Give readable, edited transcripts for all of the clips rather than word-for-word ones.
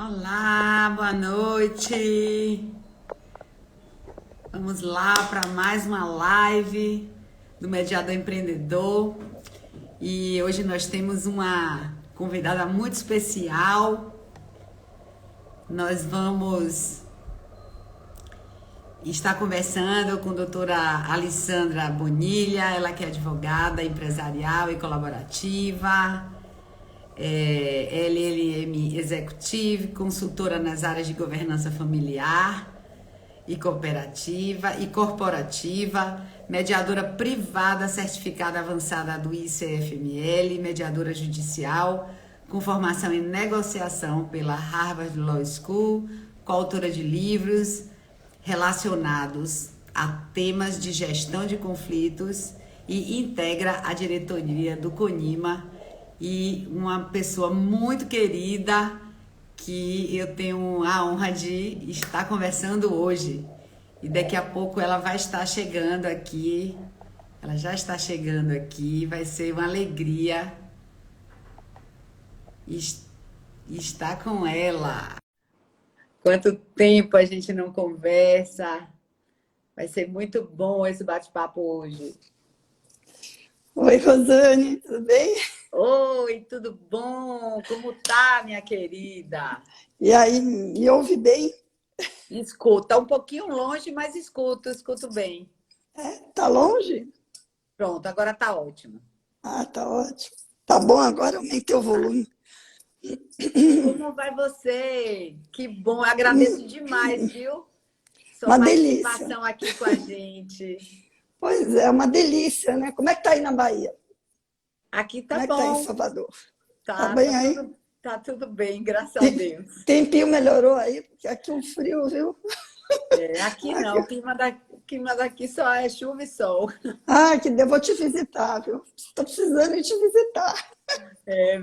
Olá, boa noite. Vamos lá para mais uma live do Mediador Empreendedor. E hoje nós temos uma convidada muito especial. Nós vamos estar conversando com a doutora Alessandra Bonilha, ela que é advogada empresarial e colaborativa. LLM Executive, consultora nas áreas de governança familiar e cooperativa e corporativa, mediadora privada certificada avançada do ICFML, mediadora judicial com formação em negociação pela Harvard Law School, coautora de livros relacionados a temas de gestão de conflitos e integra a diretoria do CONIMA, e uma pessoa muito querida que eu tenho a honra de estar conversando hoje. E daqui a pouco ela vai estar chegando aqui. Ela já está chegando aqui. Vai ser uma alegria estar com ela. Quanto tempo a gente não conversa. Vai ser muito bom esse bate-papo hoje. Oi, Rosane, tudo bem? Oi, tudo bom? Como tá, minha querida? E aí, me ouve bem? Escuta, um pouquinho longe, mas escuto bem. Tá longe? Pronto, agora tá ótimo. Ah, tá ótimo. Tá bom, agora aumentei o volume. Como vai você? Que bom, agradeço demais, viu? Sua Uma delícia. participação aqui com a gente. Pois é, uma delícia, né? Como é que tá aí na Bahia? Aqui tá Como é que tá bom. em Salvador? Tá, Tá bem aí? tá tudo bem, graças a Deus. Tempinho melhorou aí, porque aqui um frio, viu? Aqui não, o clima daqui só é chuva e sol. Ah, vou te visitar, viu? Estou precisando de te visitar.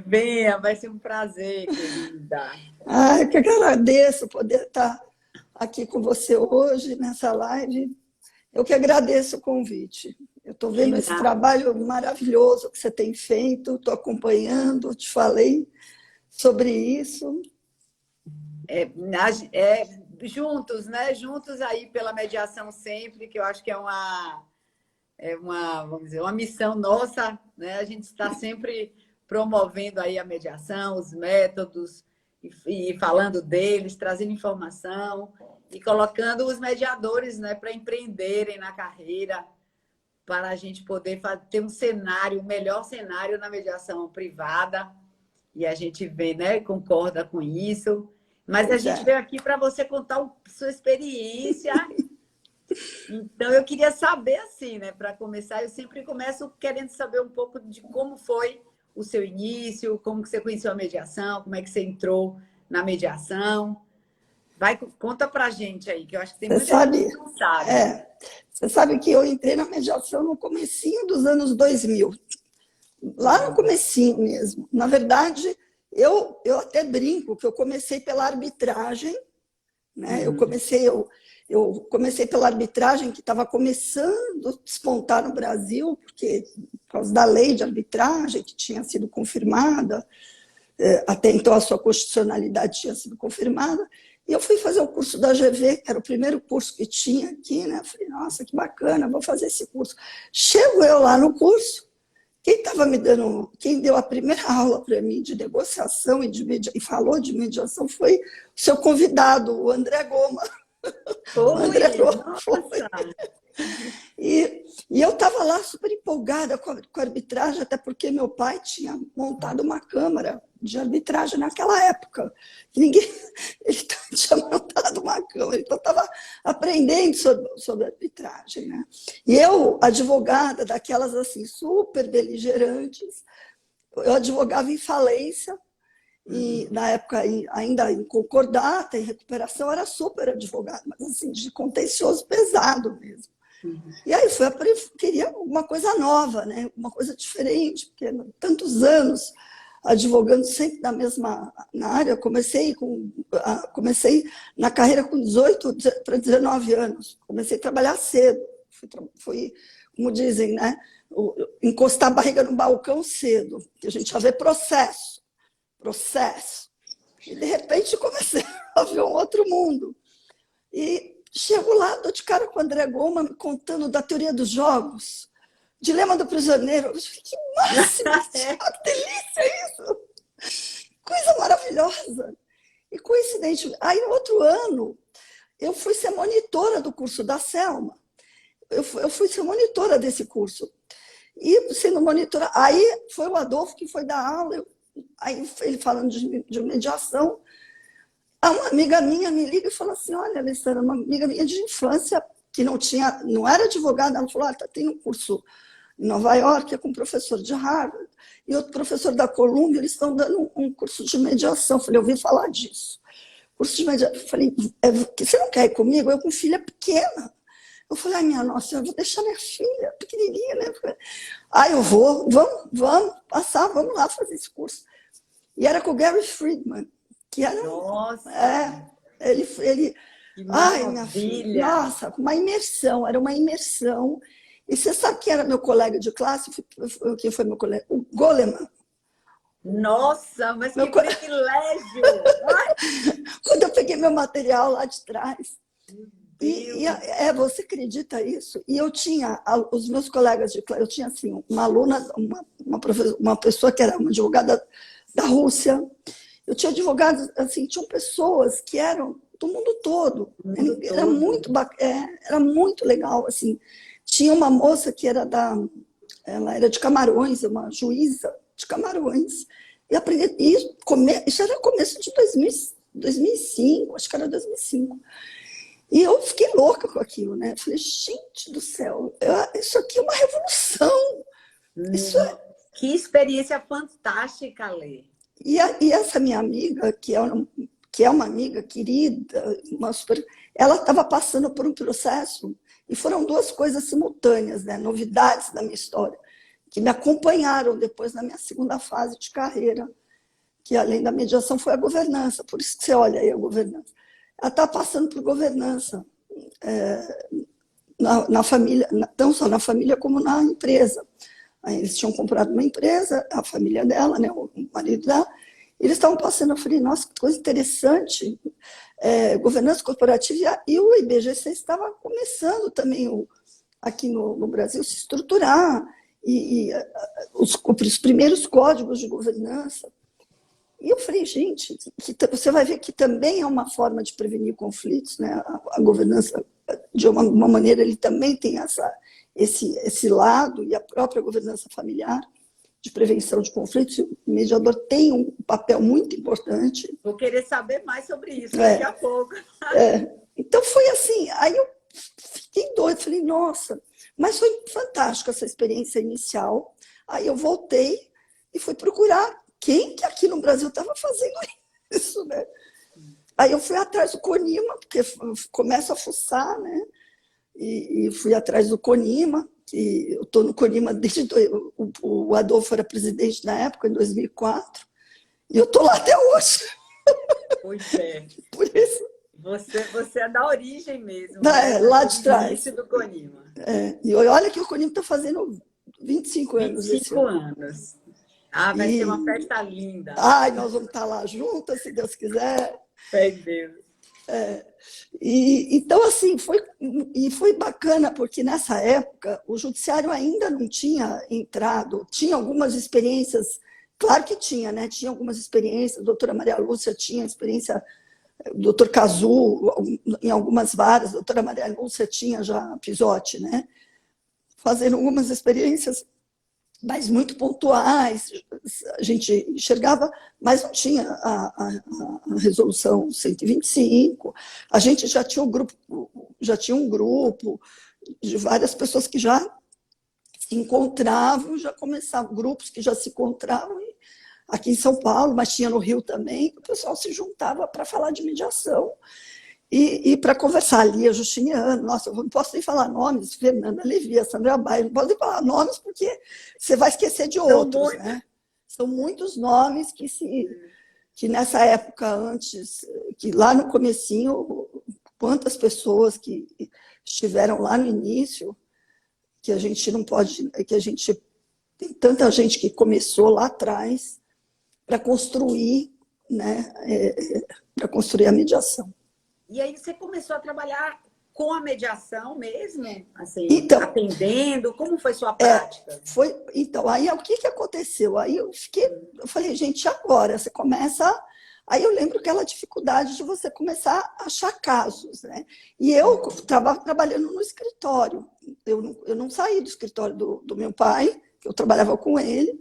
Venha, vai ser um prazer, querida. Ah, eu que agradeço poder estar aqui com você hoje, nessa live. Eu que agradeço o convite. Eu estou vendo esse trabalho maravilhoso que você tem feito, estou acompanhando, te falei sobre isso. Juntos, né? Juntos aí pela mediação sempre, que eu acho que é uma, vamos dizer, uma missão nossa, né? A gente está sempre promovendo aí a mediação, os métodos, e falando deles, trazendo informação e colocando os mediadores, né, para empreenderem na carreira, para a gente poder ter um cenário, um melhor cenário na mediação privada. E a gente vê, né, concorda com isso. Mas a gente veio aqui para você contar sua experiência. Então, eu queria saber, assim, né, para começar, eu sempre começo querendo saber um pouco de como foi o seu início, como que você conheceu a mediação, como é que você entrou na mediação. Conta pra gente aí, que eu acho que tem muita gente que não sabe. Você sabe que eu entrei na mediação no comecinho dos anos 2000. Lá no comecinho mesmo. Na verdade, eu até brinco que eu comecei pela arbitragem, né? Eu comecei pela arbitragem que estava começando a despontar no Brasil, porque por causa da lei de arbitragem que tinha sido confirmada, até então a sua constitucionalidade tinha sido confirmada, e eu fui fazer o curso da GV, que era o primeiro curso que tinha aqui, né? Eu falei, nossa, que bacana, vou fazer esse curso. Chego eu lá no curso, quem deu a primeira aula para mim de negociação e falou de mediação foi o seu convidado, o André Goma. O André Goma foi. E eu estava lá super empolgada com a arbitragem, até porque meu pai tinha montado uma câmara de arbitragem naquela época. Ele tinha montado uma câmara, então eu estava aprendendo sobre arbitragem, né? E eu, advogada daquelas assim, super beligerantes, eu advogava em falência, e na época ainda em concordata, em recuperação, era super advogada, mas assim, de contencioso pesado mesmo. E aí queria uma coisa nova, né? Uma coisa diferente, porque tantos anos advogando sempre na área. Comecei na carreira com 18 para 19 anos. Comecei a trabalhar cedo. Fui, como dizem, né? Encostar a barriga no balcão cedo. A gente já vê processo. E, de repente, comecei a ver um outro mundo. E chego lá, dou de cara com o André Goma, me contando da teoria dos jogos, dilema do prisioneiro. Eu falei, que máximo, que delícia isso! Coisa maravilhosa. E coincidente, aí no outro ano, eu fui ser monitora do curso da Selma. Eu fui ser monitora desse curso. E sendo monitora, aí foi o Adolfo que foi dar aula, aí ele falando de mediação. Uma amiga minha me liga e fala assim, olha, Alessandra, uma amiga minha de infância, que não era advogada, ela falou, tem um curso em Nova York, é com um professor de Harvard, e outro professor da Columbia, eles estão dando um curso de mediação. Eu falei, eu ouvi falar disso. Curso de mediação. Eu falei, você não quer ir comigo? Eu com filha pequena. Eu falei, minha nossa, eu vou deixar minha filha pequenininha, né? Eu vou, vamos passar, vamos lá fazer esse curso. E era com o Gary Friedman, que era... Nossa! Ele Que minha filha, nossa, era uma imersão. E você sabe quem era meu colega de classe? Quem foi meu colega? O Goleman. Nossa, mas que privilégio! Quando eu peguei meu material lá de trás. Você acredita isso? E eu tinha, os meus colegas de classe, eu tinha assim, uma aluna, uma pessoa que era uma advogada da Rússia. Eu tinha advogados, assim, tinham pessoas que eram do mundo todo. Era muito era muito legal, assim. Tinha uma moça que ela era de Camarões, uma juíza de Camarões. E aprendi isso, isso era começo de 2005, acho que era 2005. E eu fiquei louca com aquilo, né? Falei, gente do céu, isso aqui é uma revolução. Que experiência fantástica, Lê. E essa minha amiga, que é uma amiga querida, ela estava passando por um processo, e foram duas coisas simultâneas, né? Novidades da minha história, que me acompanharam depois na minha segunda fase de carreira, que além da mediação foi a governança, por isso que você olha aí a governança. Ela está passando por governança na família, não só na família como na empresa. Aí eles tinham comprado uma empresa, a família dela, né, o marido dela, eles estavam passando. Eu falei, nossa, que coisa interessante, governança corporativa, e o IBGC estava começando também aqui no Brasil se estruturar, e os primeiros códigos de governança. E eu falei, gente, você vai ver que também é uma forma de prevenir conflitos, né? A governança, de uma maneira, ele também tem esse lado, e a própria governança familiar de prevenção de conflitos. O mediador tem um papel muito importante. Vou querer saber mais sobre isso daqui a pouco. Então foi assim, aí eu fiquei doida, falei, nossa, mas foi fantástica essa experiência inicial. Aí eu voltei e fui procurar quem que aqui no Brasil estava fazendo isso, né? Aí eu fui atrás do CONIMA, porque começa a fuçar, né? E fui atrás do CONIMA, que eu estou no CONIMA desde... O Adolfo era presidente na época, em 2004, e eu estou lá até hoje. Pois é. Por isso... Você é da origem mesmo. Lá de trás. Início do CONIMA. E olha que o CONIMA está fazendo 25 anos. 25 anos. Vai ser uma festa linda. Nós vamos estar lá juntas, se Deus quiser. Fé em Deus. Então, assim, foi bacana, porque nessa época o judiciário ainda não tinha entrado, tinha algumas experiências, claro que tinha, né? Tinha algumas experiências, a doutora Maria Lúcia tinha experiência, o doutor Cazu, em algumas varas, a doutora Maria Lúcia tinha já Pisotti, né? Fazendo algumas experiências, mas muito pontuais, a gente enxergava, mas não tinha a resolução 125. A gente já tinha um grupo de várias pessoas que já se encontravam, já começavam, grupos que já se encontravam aqui em São Paulo, mas tinha no Rio também, o pessoal se juntava para falar de mediação e para conversar. Ali a Justiniano, nossa, eu não posso nem falar nomes, Fernanda Levi, Sandra Baia, não posso nem falar nomes porque você vai esquecer de outros, né? São muitos nomes que nessa época antes, que lá no comecinho, quantas pessoas que estiveram lá no início, que a gente não pode, tem tanta gente que começou lá atrás para construir né, para construir a mediação. E aí você começou a trabalhar com a mediação mesmo? Assim, Então, atendendo? Como foi sua prática? Então, aí o que aconteceu? Aí eu falei, gente, agora você começa. Aí eu lembro aquela dificuldade de você começar a achar casos, né? E eu estava trabalhando no escritório. Eu não saí do escritório do meu pai, que eu trabalhava com ele.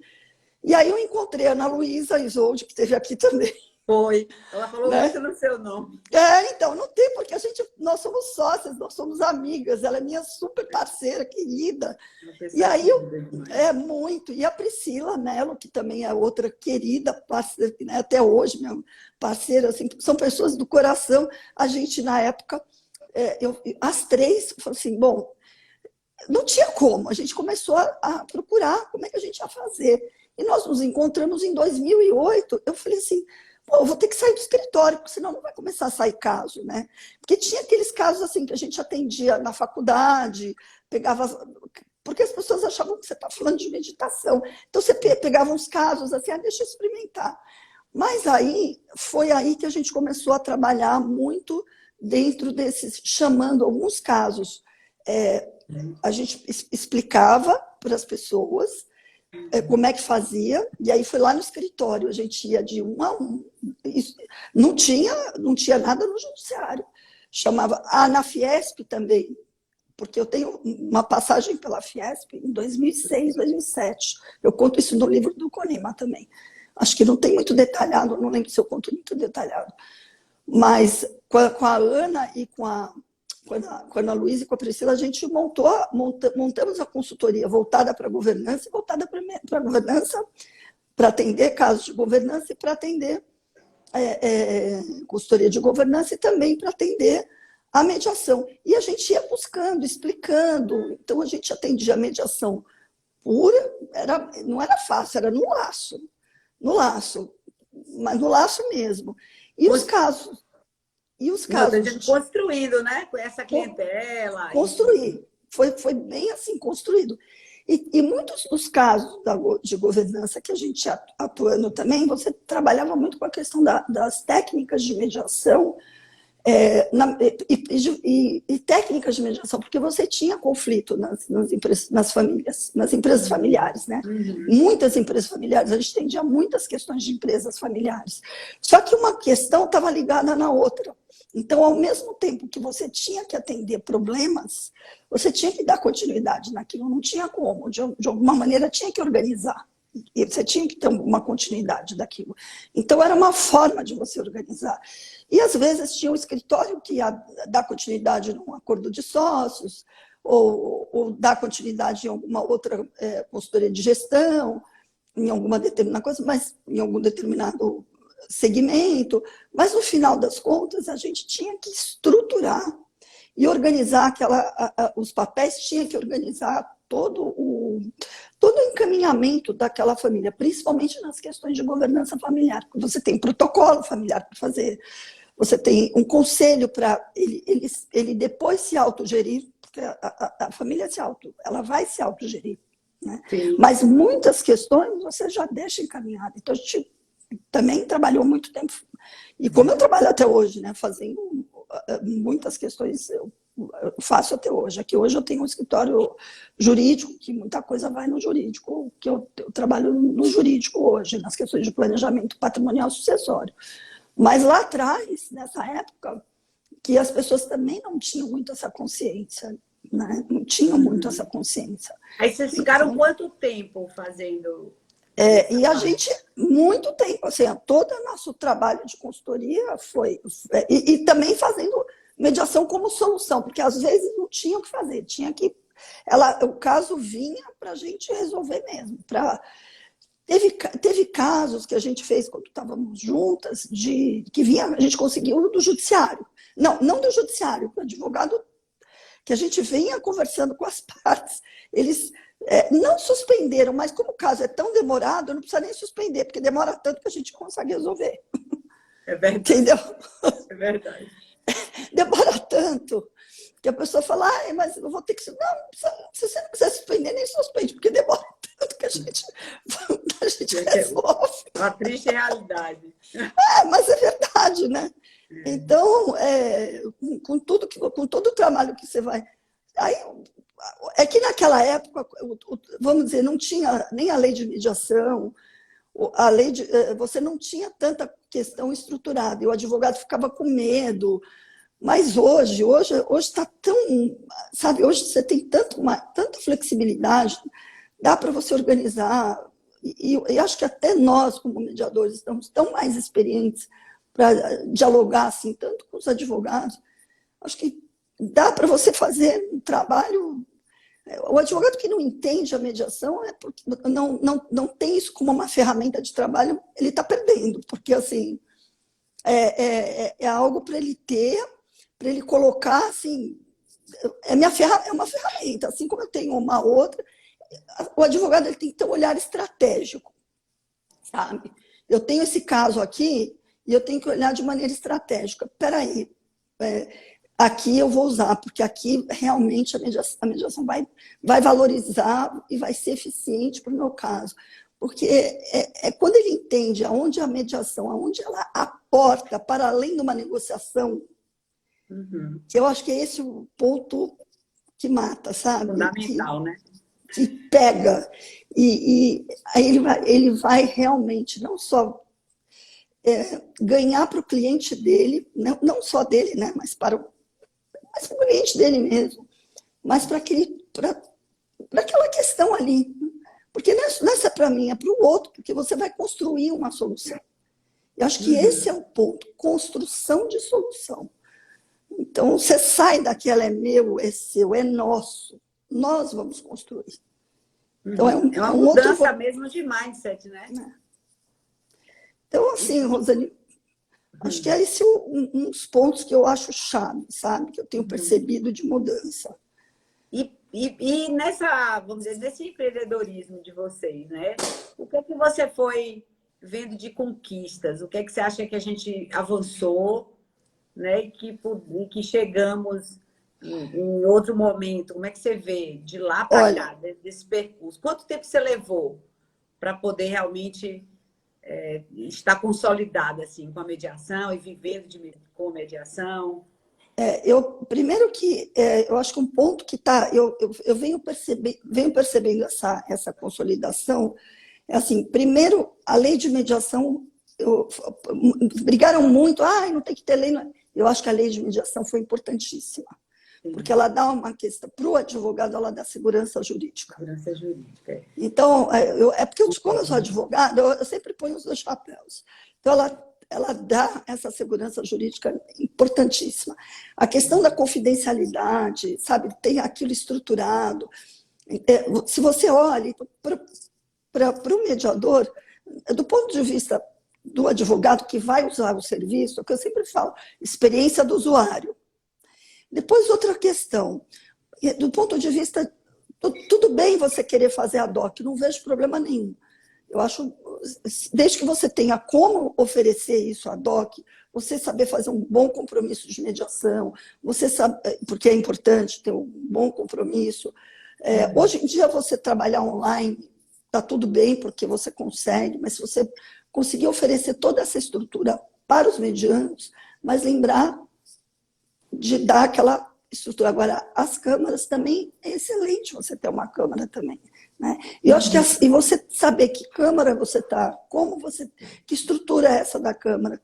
E aí eu encontrei a Ana Luísa Isolde, que esteve aqui também. Foi. Ela falou Né? muito no seu nome. Então, não tem, porque nós somos sócias, nós somos amigas. Ela é minha super parceira, querida. E aí, muito. E a Priscila Mello, que também é outra querida parceira, né, até hoje, minha parceira, assim, são pessoas do coração. A gente, na época, as três, falou assim, bom, não tinha como. A gente começou a procurar como é que a gente ia fazer. E nós nos encontramos em 2008. Eu falei assim, eu vou ter que sair do escritório, porque senão não vai começar a sair caso, né? Porque tinha aqueles casos assim que a gente atendia na faculdade, pegava... Porque as pessoas achavam que você está falando de meditação. Então, você pegava uns casos assim, deixa eu experimentar. Mas aí, foi aí que a gente começou a trabalhar muito dentro desses, chamando alguns casos. A gente explicava para as pessoas como é que fazia, e aí foi lá no escritório, a gente ia de um a um. Não tinha nada no judiciário. Chamava, na Fiesp também, porque eu tenho uma passagem pela Fiesp em 2006, 2007. Eu conto isso no livro do Conema também. Acho que não tem muito detalhado, não lembro se eu conto muito detalhado. Mas com a Ana e com a Ana Luísa e com a Priscila, a gente montamos a consultoria voltada para a governança e voltada para a governança, para atender casos de governança e para atender consultoria de governança e também para atender a mediação. E a gente ia buscando, explicando. Então, a gente atendia a mediação pura, não era fácil, era no laço, mas no laço mesmo. E os casos... construindo, né? Com essa clientela. Construir. Foi bem assim, construído. E muitos dos casos de governança que a gente atuando também, você trabalhava muito com a questão das técnicas de mediação e técnicas de mediação, porque você tinha conflito nas famílias, nas empresas familiares, né? Uhum. Muitas empresas familiares, a gente atendia muitas questões de empresas familiares. Só que uma questão estava ligada na outra. Então, ao mesmo tempo que você tinha que atender problemas, você tinha que dar continuidade naquilo, não tinha como. De alguma maneira, tinha que organizar. E você tinha que ter uma continuidade daquilo. Então, era uma forma de você organizar. E, às vezes, tinha um escritório que ia dar continuidade num acordo de sócios, ou dar continuidade em alguma outra consultoria de gestão, em alguma determinada coisa, mas em algum determinado segmento. Mas, no final das contas, a gente tinha que estruturar e organizar os papéis, tinha que organizar todo o encaminhamento daquela família, principalmente nas questões de governança familiar. Você tem protocolo familiar para fazer, você tem um conselho para ele depois se autogerir, porque a família ela vai se autogerir, né? Mas muitas questões você já deixa encaminhada. Então, a gente também trabalhou muito tempo, e como eu trabalho até hoje, né, fazendo muitas questões, eu faço até hoje. Aqui hoje eu tenho um escritório jurídico, que muita coisa vai no jurídico, que eu trabalho no jurídico hoje, nas questões de planejamento patrimonial sucessório. Mas lá atrás, nessa época, que as pessoas também não tinham muito essa consciência, né? Não tinham muito essa consciência. Aí vocês ficaram quanto tempo fazendo? E a gente, muito tempo, assim, todo o nosso trabalho de consultoria foi... E também fazendo mediação como solução, porque às vezes não tinha o que fazer, tinha que... o caso vinha para a gente resolver mesmo. Teve casos que a gente fez quando estávamos juntas, que vinha, a gente conseguiu do judiciário. Não do judiciário, do advogado, que a gente vinha conversando com as partes. Eles não suspenderam, mas como o caso é tão demorado, não precisa nem suspender, porque demora tanto que a gente consegue resolver. É verdade. Entendeu? É verdade. Demora tanto que a pessoa fala, mas eu vou ter que... Não, se você não quiser suspender, nem suspende, porque demora tanto que a gente resolve. Uma triste realidade. Mas é verdade, né? Então, com todo o trabalho que você vai... Aí, é que naquela época, vamos dizer, não tinha nem a lei de mediação, você não tinha tanta questão estruturada, e o advogado ficava com medo. Mas hoje está tão, sabe, hoje você tem tanta flexibilidade, dá para você organizar, e acho que até nós, como mediadores, estamos tão mais experientes para dialogar assim, tanto com os advogados, acho que dá para você fazer um trabalho. O advogado que não entende a mediação porque não tem isso como uma ferramenta de trabalho, ele está perdendo, porque assim, é algo para ele ter, para ele colocar assim, é uma ferramenta, assim como eu tenho uma outra, o advogado ele tem que ter um olhar estratégico, sabe? Eu tenho esse caso aqui e eu tenho que olhar de maneira estratégica. Espera aí, aqui eu vou usar, porque aqui realmente a mediação vai valorizar e vai ser eficiente para o meu caso. Porque quando ele entende aonde a mediação, aonde ela aporta para além de uma negociação, que eu acho que é esse o ponto que mata, sabe? Fundamental, né? Que pega. E aí ele vai realmente não só ganhar para o cliente dele, não só dele, né? Mas para o cliente dele mesmo, mas para aquela questão ali. Porque não é só para mim, é para o outro, porque você vai construir uma solução. Eu acho que esse é o ponto, construção de solução. Então, você sai daquela é meu, é seu, é nosso. Nós vamos construir. Então, é uma mudança mesmo de mindset, né? Então, assim, Rosane, acho que é esse um dos pontos que eu acho chave, sabe? Que eu tenho percebido de mudança. E nessa, vamos dizer, nesse empreendedorismo de vocês, né? O que é que você foi vendo de conquistas? O que é que você acha que a gente avançou, né? E que chegamos em outro momento? Como é que você vê de lá para cá, desse percurso? Quanto tempo você levou para poder realmente estar consolidada assim, com a mediação e vivendo com a mediação? Primeiro que eu acho que um ponto que eu venho percebendo essa consolidação é assim, primeiro, a lei de mediação, brigaram muito, não tem que ter lei. Eu acho que a lei de mediação foi importantíssima, porque ela dá uma questão, para o advogado, ela dá segurança jurídica. Segurança jurídica. Então, porque como eu sou advogada, eu sempre ponho os dois chapéus. Então, ela dá essa segurança jurídica importantíssima. A questão da confidencialidade, sabe, tem aquilo estruturado. Se você olha para o mediador, do ponto de vista do advogado que vai usar o serviço, é o que eu sempre falo, experiência do usuário. Depois, outra questão, do ponto de vista, tudo bem você querer fazer ad hoc, não vejo problema nenhum. Eu acho, desde que você tenha como oferecer isso ad hoc, você saber fazer um bom compromisso de mediação, você sabe, porque é importante ter um bom compromisso. Hoje em dia, você trabalhar online, está tudo bem, porque você consegue, mas se você conseguir oferecer toda essa estrutura para os medianos, mas lembrar de dar aquela estrutura. Agora, as câmaras também, é excelente você ter uma câmara também. Né? E eu acho que e você saber que câmara você está, que estrutura é essa da câmara,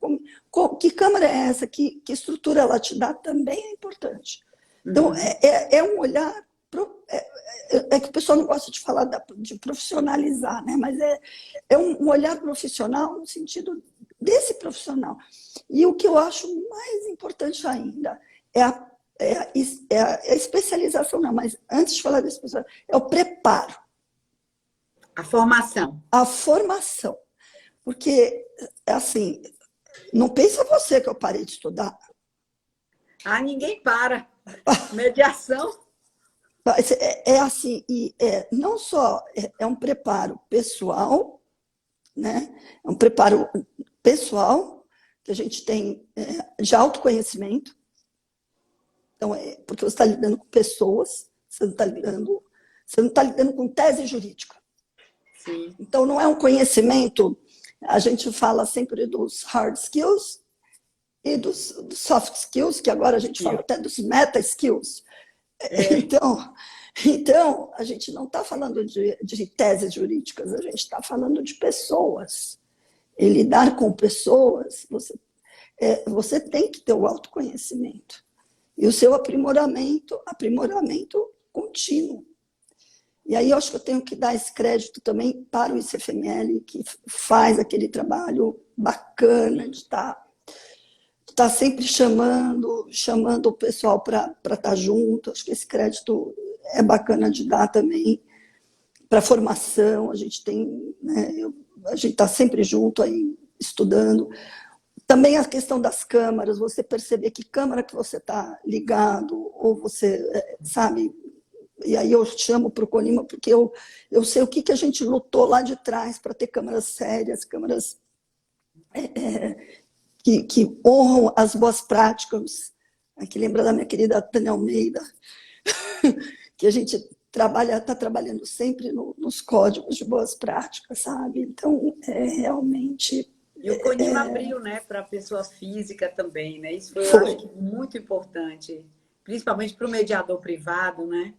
que câmara é essa, que estrutura ela te dá, também é importante. Então, é um olhar, que o pessoal não gosta de falar de profissionalizar, né? Mas é um olhar profissional no sentido desse profissional. E o que eu acho mais importante ainda é a especialização, não, mas antes de falar da especialização, é o preparo. A formação. A formação. Porque, assim, não pensa você que eu parei de estudar. Ninguém para. Mediação. Assim, não só é um preparo pessoal, né? É um preparo pessoal que a gente tem de autoconhecimento. Então, porque você está lidando com pessoas, você não está lidando com tese jurídica. Sim. Então, não é um conhecimento, a gente fala sempre dos hard skills e dos soft skills, que agora a gente fala até dos meta skills. Então, a gente não está falando de teses jurídicas, a gente está falando de pessoas. E lidar com pessoas, você tem que ter o autoconhecimento. E o seu aprimoramento contínuo. E aí eu acho que eu tenho que dar esse crédito também para o ICFML, que faz aquele trabalho bacana de estar sempre chamando o pessoal para estar junto. Acho que esse crédito é bacana de dar também para a formação. A gente tem, né, a gente está sempre junto aí estudando. Também a questão das câmaras, você perceber que câmara que você está ligado, ou você, sabe, e aí eu chamo para o Conima, porque eu sei o que a gente lutou lá de trás para ter câmaras sérias, câmaras que honram as boas práticas. Aqui lembra da minha querida Tânia Almeida, que a gente está trabalhando sempre nos códigos de boas práticas, sabe? Então, realmente... E o Conima abriu, né, para a pessoa física também, né? Isso foi, eu acho que, muito importante, principalmente para o mediador privado, né?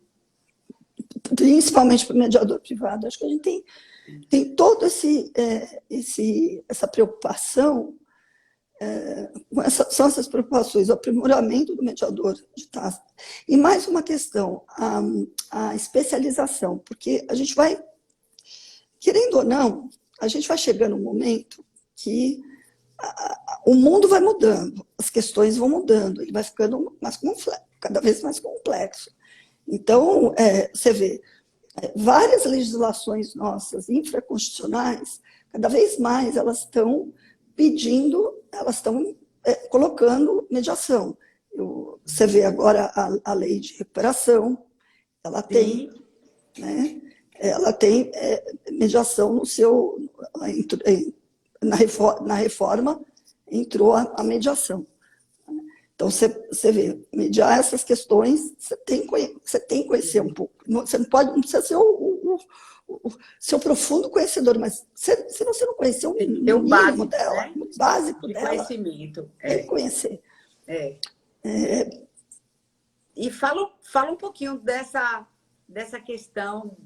Principalmente para o mediador privado. Acho que a gente tem toda essa preocupação, são essas preocupações, o aprimoramento do mediador de taxa. E mais uma questão, a especialização, porque a gente vai, querendo ou não, a gente vai chegando um momento que o mundo vai mudando, as questões vão mudando, ele vai ficando cada vez mais complexo. Então, você vê, várias legislações nossas infraconstitucionais, cada vez mais elas estão pedindo, elas estão colocando mediação. Você vê agora a lei de recuperação, ela tem, né, ela tem mediação no seu... Na reforma entrou a mediação. Então, você vê, mediar essas questões, você tem que conhecer um pouco. Você não precisa ser o seu profundo conhecedor, mas se você não conhecer o mínimo básico dela, né? o básico de dela, conhecimento. tem que conhecer. E fala um pouquinho dessa questão,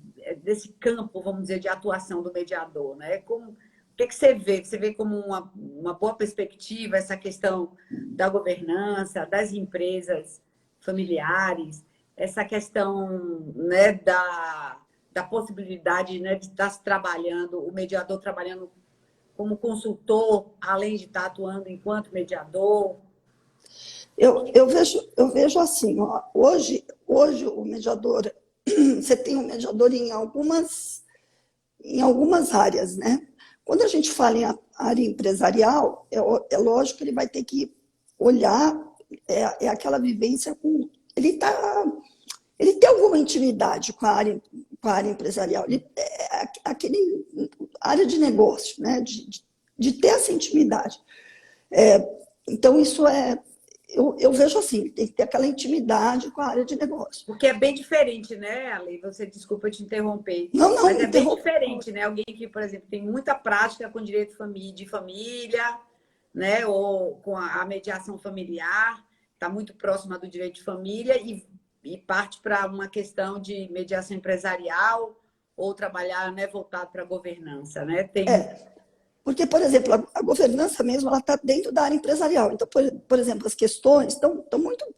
desse campo, vamos dizer, de atuação do mediador, né? O que você vê? Você vê como uma boa perspectiva essa questão da governança, das empresas familiares, essa questão, né, da possibilidade, né, de estar trabalhando, o mediador trabalhando como consultor, além de estar atuando enquanto mediador? Eu vejo assim, ó, hoje o mediador, você tem um mediador em algumas áreas, né? Quando a gente fala em área empresarial, é lógico que ele vai ter que olhar, aquela vivência com... Ele tem alguma intimidade com a área empresarial, aquele área de negócio, né? De ter essa intimidade. Então, isso eu vejo assim, tem que ter aquela intimidade com a área de negócio. Porque é bem diferente, né, Ale? Você, desculpa te interromper. Não, mas é bem diferente, né? Alguém que, por exemplo, tem muita prática com direito de família, né? Ou com a mediação familiar, está muito próxima do direito de família e parte para uma questão de mediação empresarial ou trabalhar, né, voltado para a governança, né? Porque, por exemplo, a governança mesmo, ela está dentro da área empresarial. Então, por exemplo, as questões estão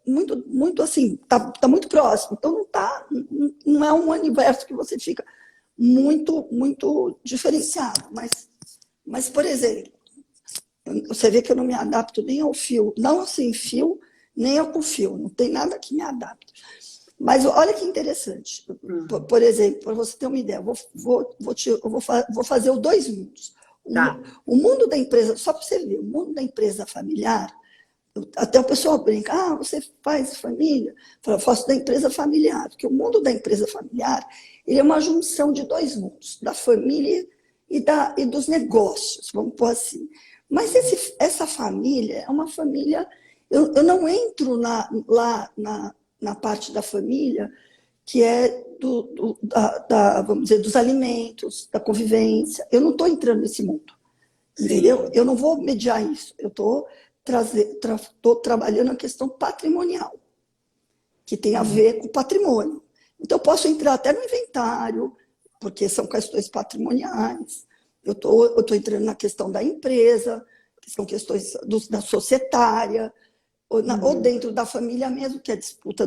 muito assim, tá muito próximo. Então, não é um universo que você fica muito diferenciado. Mas, por exemplo, você vê que eu não me adapto nem ao fio, não sem fio, nem ao com fio. Não tem nada que me adapte. Mas olha que interessante. Por exemplo, para você ter uma ideia, eu vou fazer o dois mundos. O mundo da empresa, só para você ver, o mundo da empresa familiar, até o pessoal brinca, você faz família? Eu faço da empresa familiar, porque o mundo da empresa familiar, ele é uma junção de dois mundos, da família e dos negócios, vamos pôr assim. Mas essa família é uma família, eu não entro lá na parte da família que é vamos dizer, dos alimentos, da convivência. Eu não estou entrando nesse mundo, entendeu? Sim. Eu não vou mediar isso. Eu estou trabalhando a questão patrimonial, que tem a ver com patrimônio. Então, eu posso entrar até no inventário, porque são questões patrimoniais. Eu estou entrando na questão da empresa, que são questões da societária, ou dentro da família mesmo, que é a disputa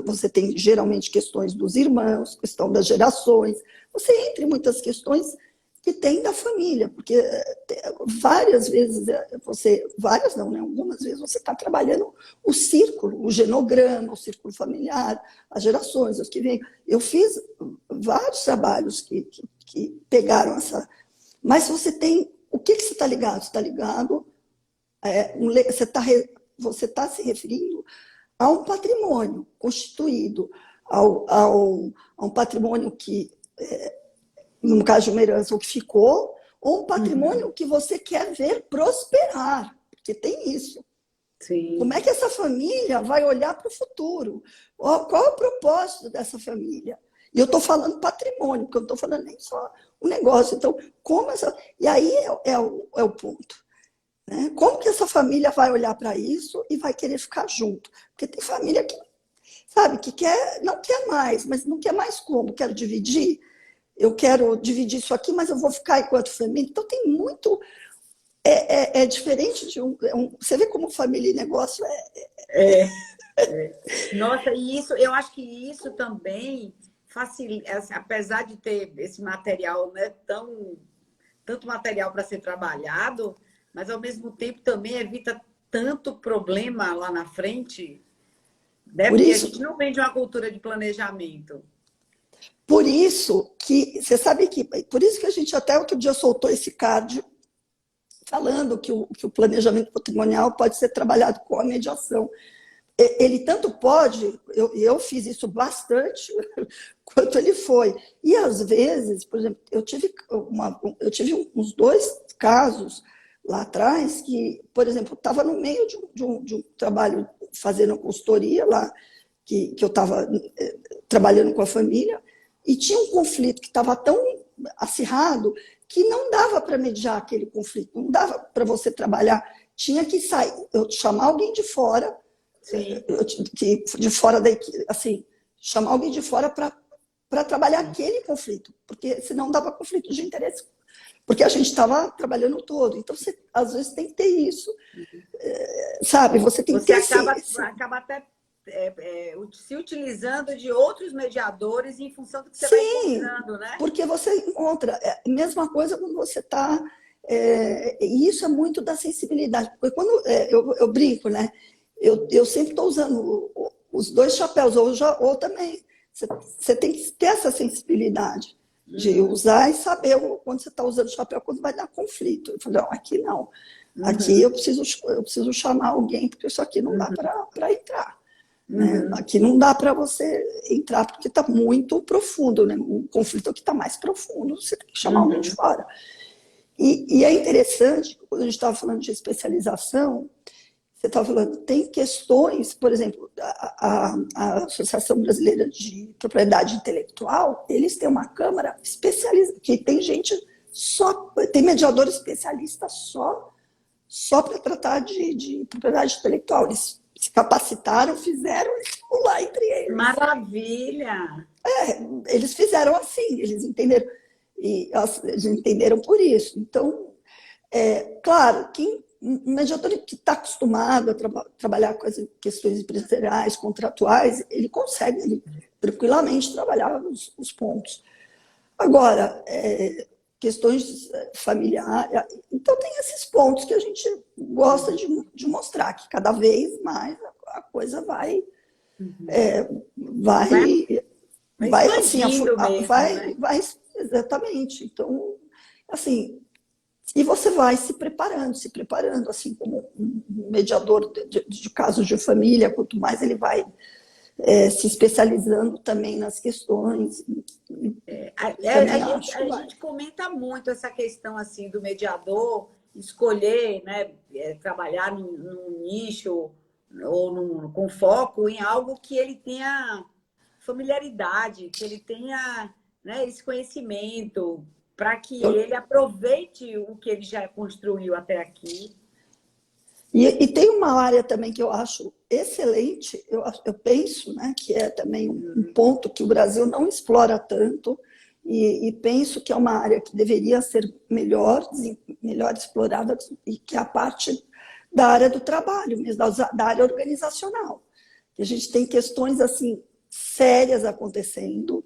você tem geralmente questões dos irmãos, questão das gerações. Você entra em muitas questões que tem da família, porque várias vezes várias não, né? Algumas vezes você está trabalhando o círculo, o genograma, o círculo familiar, as gerações, os que vêm. Eu fiz vários trabalhos que pegaram essa. Mas você tem. O que você está ligado? Você está ligado. Você está se referindo a um patrimônio constituído, a um patrimônio que, no caso de uma herança, o que ficou, ou um patrimônio que você quer ver prosperar, porque tem isso. Sim. Como é que essa família vai olhar para o futuro? Qual é o propósito dessa família? E eu estou falando patrimônio, porque eu não estou falando nem só o negócio. Então, como essa. E aí é o ponto. Né? Como que essa família vai olhar para isso e vai querer ficar junto? Porque tem família que, sabe, não quer mais, mas não quer mais como? Quero dividir? Eu quero dividir isso aqui, mas eu vou ficar enquanto família. Então tem muito. É diferente de você vê como família e negócio É. Nossa, e isso, eu acho que isso também facilita, assim, apesar de ter esse material, né, tanto material para ser trabalhado, mas ao mesmo tempo também evita tanto problema lá na frente, né? Por Porque a isso, gente não vem de uma cultura de planejamento. por isso que você sabe que por isso que a gente até outro dia soltou esse card falando que o planejamento patrimonial pode ser trabalhado com a mediação. Ele tanto pode, eu fiz isso bastante, quanto ele foi. E às vezes, por exemplo, eu tive uns 2 casos lá atrás que, por exemplo, estava no meio de um trabalho fazendo consultoria lá, que eu estava trabalhando com a família, e tinha um conflito que estava tão acirrado que não dava para mediar aquele conflito, não dava para você trabalhar, tinha que sair, eu chamar alguém de fora, Sim. de fora da equipe, assim, chamar alguém de fora para trabalhar aquele conflito, porque senão dava conflito de interesse, porque a gente estava trabalhando todo. Então, você, às vezes, tem que ter isso, sabe? Você tem que Você ter acaba até se utilizando de outros mediadores em função do que você vai Sim, encontrando, né? porque você encontra a mesma coisa quando você está. E isso é muito da sensibilidade. Porque quando eu brinco, né? Eu sempre estou usando os 2 chapéus, ou também. Você tem que ter essa sensibilidade de usar e saber quando você está usando o chapéu, quando vai dar conflito. Eu falei, não, aqui não. Aqui eu preciso chamar alguém, porque isso aqui não dá para entrar. Né? Aqui não dá para você entrar porque está muito profundo, né? O conflito aqui está mais profundo, você tem que chamar alguém de fora. E é interessante, quando a gente estava falando de especialização, você estava falando, tem questões, por exemplo, a Associação Brasileira de Propriedade Intelectual, eles têm uma câmara especializada, que tem gente tem mediador especialista só para tratar de propriedade intelectual. Eles se capacitaram, fizeram e estão lá entre eles. Maravilha! Eles fizeram assim, eles entenderam. E eles entenderam por isso. Então, claro, um mediador que está acostumado a trabalhar com as questões empresariais, contratuais, ele consegue tranquilamente trabalhar os pontos. Agora, questões familiares. Então, tem esses pontos que a gente gosta de mostrar, que cada vez mais a coisa vai assim, expandindo mesmo, né? vai, exatamente. Então, assim, e você vai se preparando, assim, como um mediador de casos de família, quanto mais ele vai se especializando também nas questões. A gente comenta muito essa questão assim do mediador escolher, né, trabalhar num nicho ou com foco em algo que ele tenha familiaridade, que ele tenha, né, esse conhecimento, para que ele aproveite o que ele já construiu até aqui. E tem uma área também que eu acho excelente, eu penso, né, que é também um ponto que o Brasil não explora tanto, e penso que é uma área que deveria ser melhor explorada, e que é a parte da área do trabalho, mesmo, da área organizacional. A gente tem questões assim sérias acontecendo,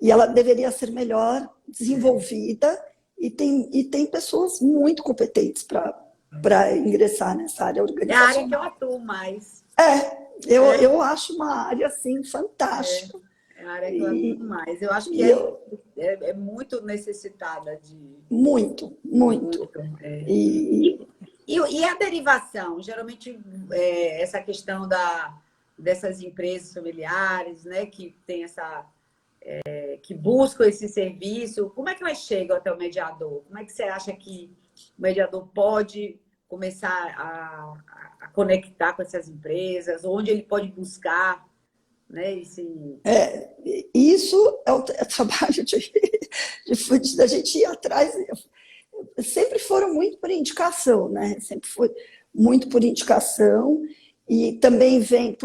e ela deveria ser melhor desenvolvida, e tem pessoas muito competentes para ingressar nessa área organizacional. É a área que eu atuo mais. Eu acho uma área assim, fantástica. É a área que eu atuo mais. Eu acho que é muito necessitada de... Muito. E a derivação? Geralmente, essa questão dessas empresas familiares, né, que tem que buscam esse serviço, como é que elas chegam até o mediador? Como é que você acha que o mediador pode começar a conectar com essas empresas? Onde ele pode buscar, né, isso é o trabalho da gente ir atrás. Sempre foram muito por indicação, né? Sempre foi muito por indicação, e também vem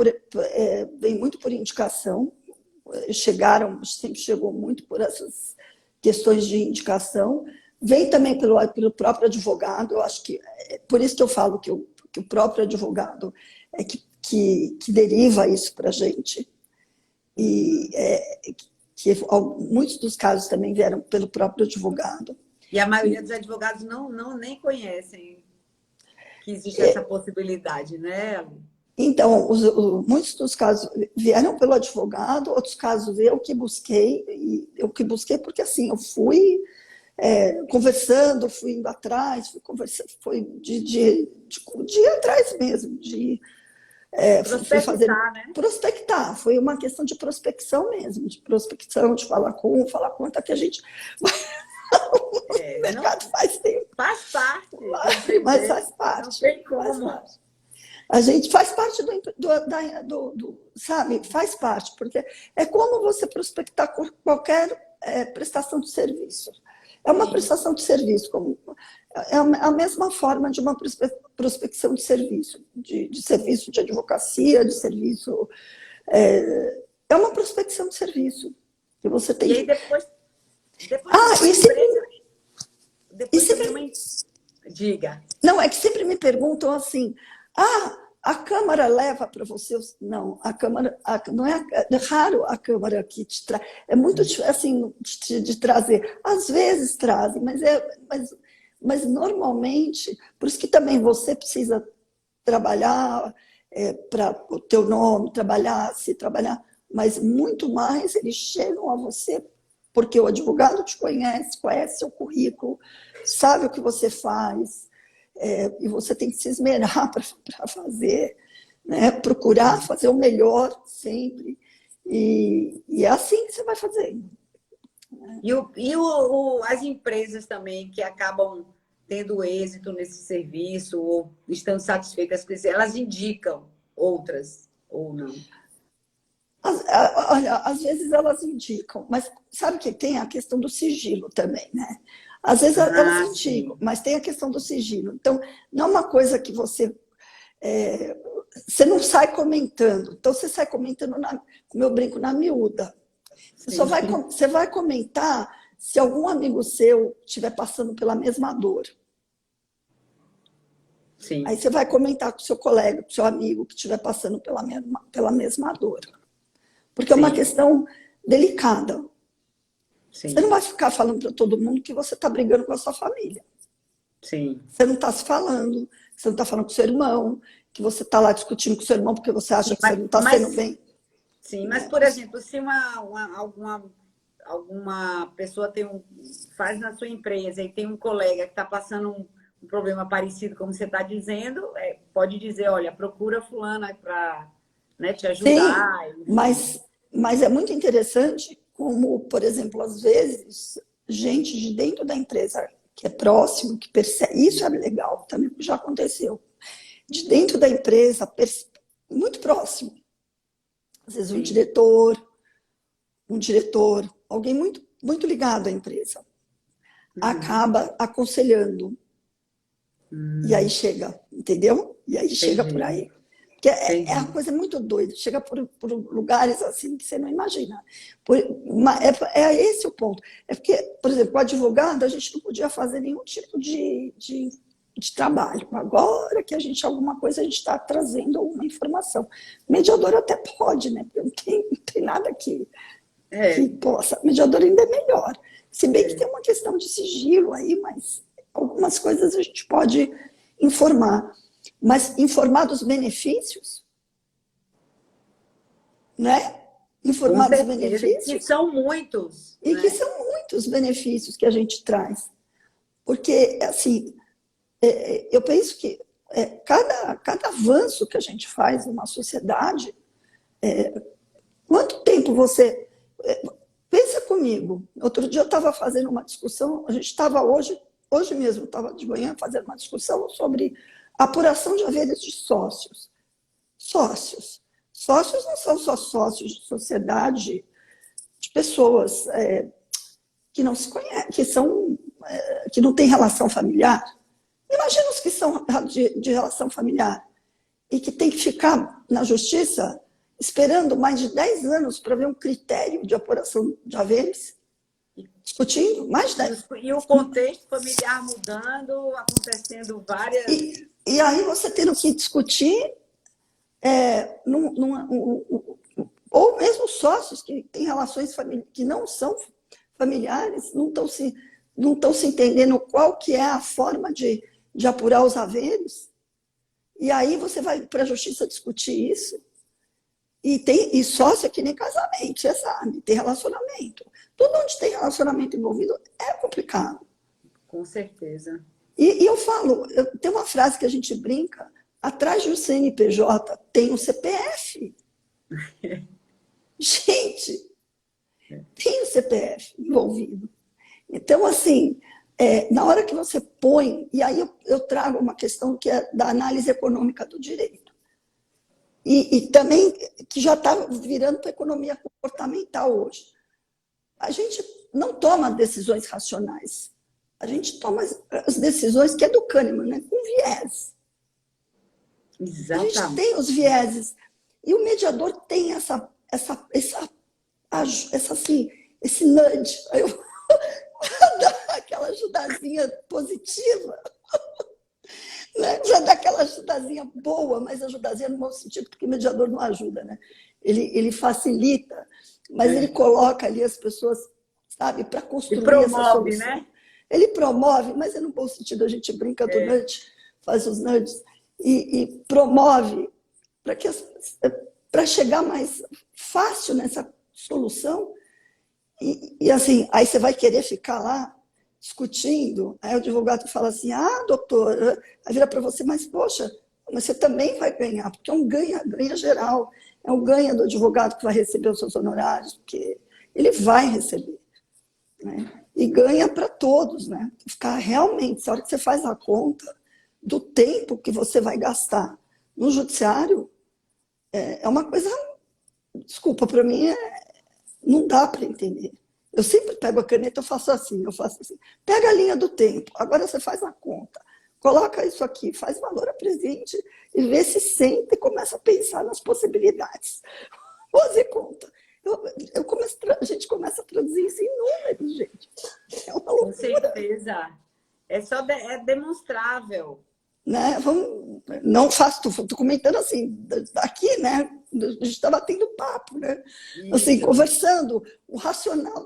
muito por indicação. Sempre chegou muito por essas questões de indicação. Vem também pelo próprio advogado. Eu acho que por isso que eu falo que o próprio advogado é que deriva isso para a gente. E que muitos dos casos também vieram pelo próprio advogado. E a maioria dos advogados nem conhecem que existe essa possibilidade, né? Então, muitos dos casos vieram pelo advogado, outros casos eu que busquei, porque assim, eu fui conversando, fui indo atrás, fui conversando, foi de ir atrás mesmo, prospectar, né? Prospectar, foi uma questão de prospecção mesmo, de falar com até que a gente... O mercado faz tempo. Faz parte. Mas faz parte. Não tem como. A gente faz parte sabe? Faz parte, porque é como você prospectar qualquer prestação de serviço. É uma prestação de serviço, é a mesma forma de uma prospecção de serviço, de serviço de advocacia, de serviço. É uma prospecção de serviço que você tem. E aí depois diga. Não, é que sempre me perguntam assim: a Câmara leva para você? Não, a Câmara não é raro a Câmara que te traz. É muito assim de trazer. Às vezes trazem, mas normalmente, por isso que também você precisa trabalhar para o teu nome, trabalhar, mas muito mais eles chegam a você porque o advogado te conhece seu currículo, sabe o que você faz, e você tem que se esmerar para fazer, né? Procurar fazer o melhor sempre, e é assim que você vai fazendo. As empresas também que acabam tendo êxito nesse serviço ou estão satisfeitas com isso, elas indicam outras ou não? Olha, às vezes elas indicam, mas sabe que tem a questão do sigilo também, né? Às vezes elas indicam, mas tem a questão do sigilo. Então, não é uma coisa que você não sai comentando. Então, você sai comentando, como eu brinco, na miúda. Você vai comentar se algum amigo seu estiver passando pela mesma dor. Sim. Aí você vai comentar com o seu colega, com o seu amigo que estiver passando pela mesma dor. Porque é uma questão delicada. Sim. Você não vai ficar falando para todo mundo que você está brigando com a sua família. Sim. Você não está se falando, você não está falando com o seu irmão, que você está lá discutindo com o seu irmão porque você acha que você não está sendo bem. Sim, mas, por exemplo, se alguma pessoa faz na sua empresa e tem um colega que está passando um problema parecido, como você está dizendo, pode dizer, olha, procura fulana para, né, te ajudar. Sim, mas é muito interessante como, por exemplo, às vezes, gente de dentro da empresa que é próximo, que percebe, isso é legal, também já aconteceu, de dentro da empresa, muito próximo. Às vezes um diretor, um diretor, alguém muito ligado à empresa, acaba aconselhando. E aí chega, entendeu? E aí chega por Entendi. aí. Que é uma Entendi. coisa muito doida, chega por lugares assim que você não imagina. É esse o ponto. É porque, por exemplo, o advogado, a gente não podia fazer nenhum tipo de trabalho. Agora que a gente, alguma coisa, a gente está trazendo uma informação. Mediador até pode, né? Porque não tem nada que É, possa. Mediador ainda é melhor. Se bem que é. tem uma questão de sigilo aí, mas algumas coisas a gente pode informar. Mas informar dos benefícios, né? Com Informar dos certeza. E que benefícios, são muitos, e que né? são muitos benefícios que a gente traz. Porque, assim, eu penso que cada avanço que a gente faz numa sociedade, quanto tempo você. Pensa comigo. Outro dia eu estava fazendo uma discussão, a gente estava hoje mesmo, estava de manhã fazendo uma discussão sobre apuração de haveres de sócios. Sócios. Sócios não são só sócios de sociedade, de pessoas que não se conhecem, que não têm relação familiar. Imagina os que são de relação familiar e que tem que ficar na justiça esperando mais de 10 anos para ver um critério de apuração de haveres, discutindo, mais de E, 10. e o contexto familiar mudando, acontecendo várias. E aí você tendo que discutir, ou mesmo sócios que têm relações que não são familiares, não estão se entendendo qual que é a forma de apurar os haveres. E aí você vai para a justiça discutir isso. E sócio é que nem casamento, você sabe, tem relacionamento. Tudo onde tem relacionamento envolvido é complicado. Com certeza. E eu falo, tem uma frase que a gente brinca, atrás do CNPJ tem o CPF. Gente, tem o CPF envolvido. Então, assim, na hora que você põe, e aí eu trago uma questão que é da análise econômica do direito. E também que já está virando para a economia comportamental hoje. A gente não toma decisões racionais. A gente toma as decisões que é do Kahneman, né? Com viés. A gente Exatamente. tem os vieses. E o mediador tem assim, esse nudge. Aí eu vou dar aquela ajudazinha positiva, né? Já dá aquela ajudazinha boa, mas ajudazinha no mau sentido, porque o mediador não ajuda, né? Ele facilita, mas ele coloca ali as pessoas, sabe, para E construir essa promove, solução. né? Ele promove, mas é no bom sentido, a gente brinca do nudge, faz os nudges, e promove para chegar mais fácil nessa solução. E assim, aí você vai querer ficar lá discutindo, aí o advogado fala assim, doutor, aí vira para você, mas poxa, mas você também vai ganhar, porque é um ganha geral, é um ganha do advogado que vai receber os seus honorários, porque ele vai receber, né? E ganha para todos, né? Ficar realmente, a hora que você faz a conta do tempo que você vai gastar no judiciário, é uma coisa, desculpa, para mim não dá para entender. Eu sempre pego a caneta, eu faço assim. Pega a linha do tempo, agora você faz a conta, coloca isso aqui, faz valor a presente e vê se senta e começa a pensar nas possibilidades. Fazer conta. A gente começa a traduzir isso em números, gente. É uma Com loucura. certeza. É demonstrável. Né? Não faço, estou comentando assim, aqui, né? A gente está batendo papo, né? Assim, Isso. conversando, o racional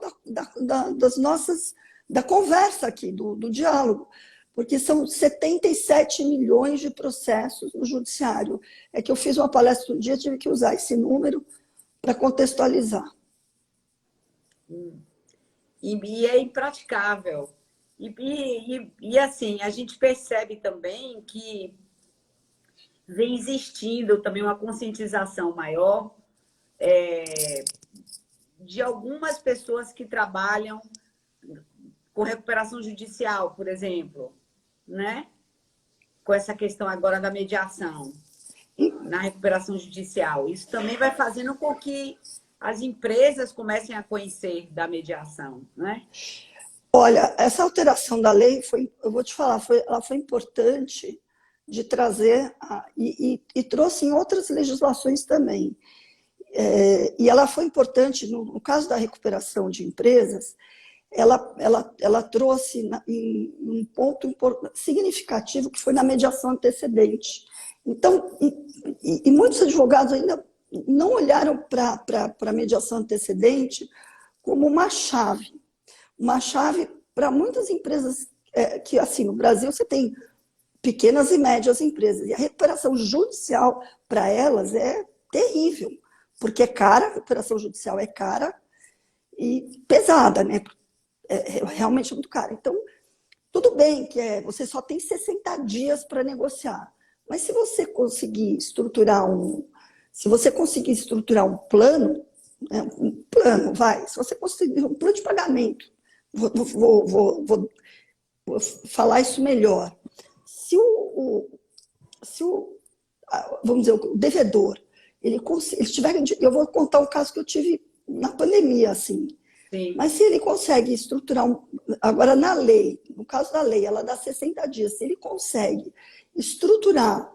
das nossas, da conversa aqui, do diálogo, porque são 77 milhões de processos no judiciário. É que eu fiz uma palestra um dia, tive que usar esse número para contextualizar. E é impraticável. E assim, a gente percebe também que vem existindo também uma conscientização maior de algumas pessoas que trabalham com recuperação judicial, por exemplo, né? Com essa questão agora da mediação na recuperação judicial. Isso também vai fazendo com que as empresas comecem a conhecer da mediação, né? Olha, essa alteração da lei eu vou te falar, ela foi importante de trazer e trouxe em outras legislações também. E ela foi importante no caso da recuperação de empresas. Ela trouxe um ponto significativo que foi na mediação antecedente. Então, e muitos advogados ainda não olharam para a mediação antecedente como uma chave para muitas empresas que, assim, no Brasil você tem pequenas e médias empresas, e a recuperação judicial para elas é terrível, porque é cara, a recuperação judicial é cara e pesada, né? É realmente muito cara. Então, tudo bem que você só tem 60 dias para negociar, mas se você conseguir estruturar um plano, né, se você conseguir um plano de pagamento, vou falar isso melhor. Vamos dizer, o devedor, ele tiver, eu vou contar um caso que eu tive na pandemia, assim. Sim. Mas se ele consegue estruturar, agora na lei, no caso da lei, ela dá 60 dias, se ele consegue estruturar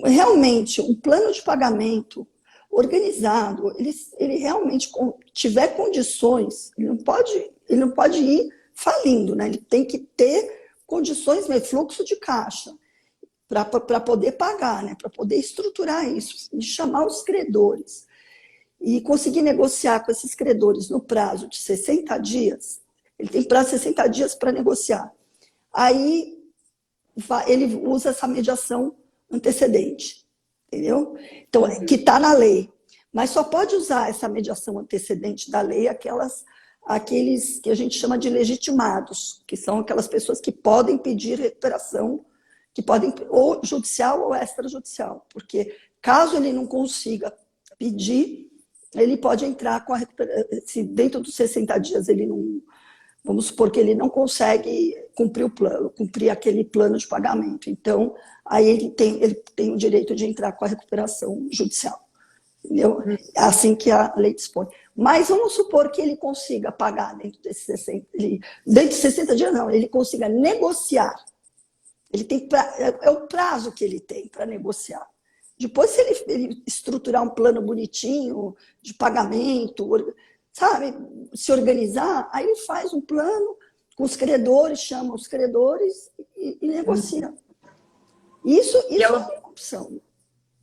realmente um plano de pagamento organizado, ele realmente tiver condições, ele não pode ir falindo, né? Ele tem que ter condições, fluxo de caixa, para poder pagar, né? Para poder estruturar isso, e chamar os credores. E conseguir negociar com esses credores no prazo de 60 dias, ele tem prazo de 60 dias para negociar. Aí ele usa essa mediação antecedente, entendeu? Então, que está na lei. Mas só pode usar essa mediação antecedente da lei aqueles que a gente chama de legitimados, que são aquelas pessoas que podem pedir recuperação, que podem, ou judicial ou extrajudicial, porque caso ele não consiga pedir, ele pode entrar com a recuperação. Se dentro dos 60 dias ele não, vamos supor que ele não consegue cumprir aquele plano de pagamento, então aí ele tem o direito de entrar com a recuperação judicial. Entendeu? É assim que a lei dispõe. Mas vamos supor que ele consiga pagar dentro desses 60, dentro de 60 dias, não, ele consiga negociar. É o prazo que ele tem para negociar. Depois, se ele estruturar um plano bonitinho de pagamento, sabe, se organizar, aí ele faz um plano com os credores, chama os credores e negocia. Isso é uma opção.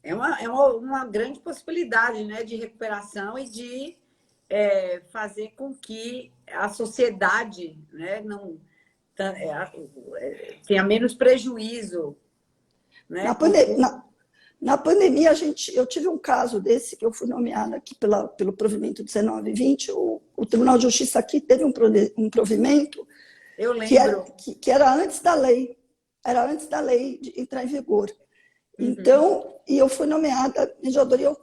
É uma grande possibilidade, né, de recuperação e de fazer com que a sociedade, né, não tenha menos prejuízo. Né? Na pandemia, eu tive um caso desse, que eu fui nomeada aqui pelo provimento 1920. O Tribunal de Justiça aqui teve um provimento eu lembro. Que era antes da lei. Era antes da lei de entrar em vigor. Então, e eu fui nomeada mediadora e eu